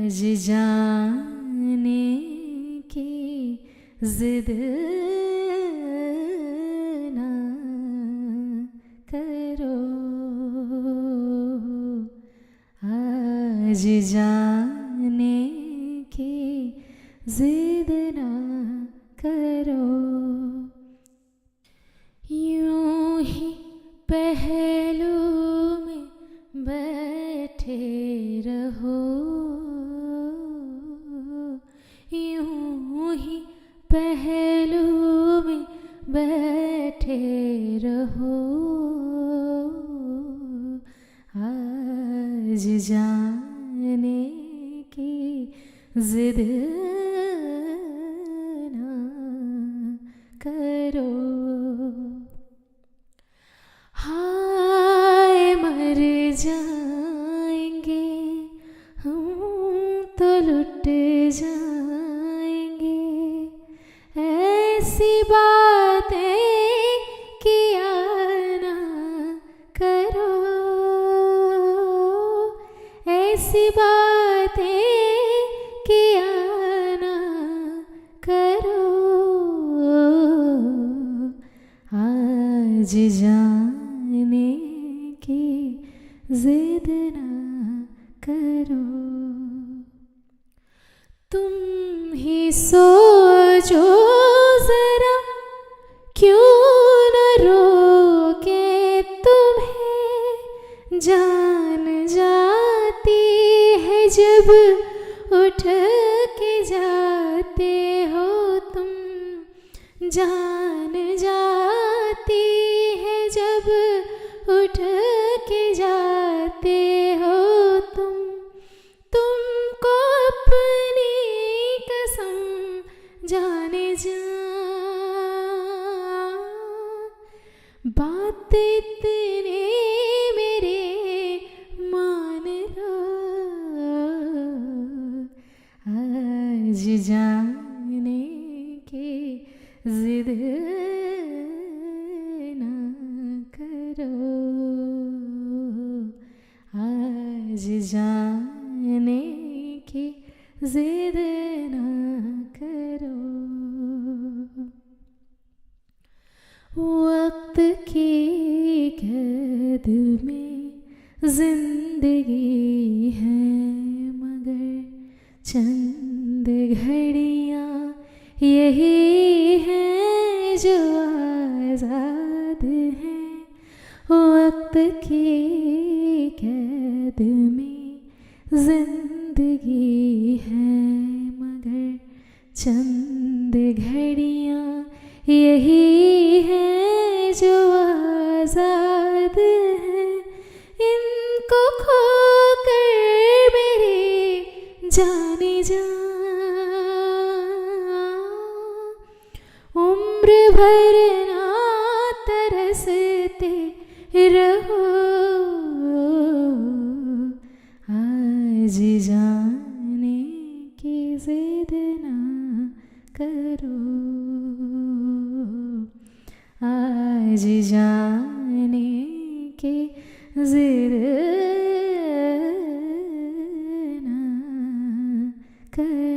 आज जाने की जिद ना करो, आज जाने की जिद ना करो। यूं ही पहलू में बैठे रहो, यूं ही पहलू में बैठे रहो। आज जाने की जिद ना करो। हाय मर जाएंगे हम तो लुट जाएंगे, ऐसी बातें किया ना करो, ऐसी बातें किया ना करो। आज जाने की जिद ना करो। तुम ही सोचो जरा, क्यों न रोके तुम्हें, जान जाती है जब उठ के जाते हो तुम, जान जाती है जब उठ के जाते हो तुम। तुमको अपनी कसम जाने जा, बात इतने मेरे मान लो। आज जाने की जिद ना करो, आज जाने की जिद ना करो। वक्त की कैद में जिंदगी है, मगर चंद घड़ियाँ यही है जो आज़ाद हैं। वक्त की कैद में जिंदगी है, मगर चंद घड़ियाँ यही है जो आज़ाद हैं। इनको खोकर मेरे जाने जा, उम्र भर ना तरसते रहो। आज जाने की जिद ना करो, आज जाने की जिद ना करो।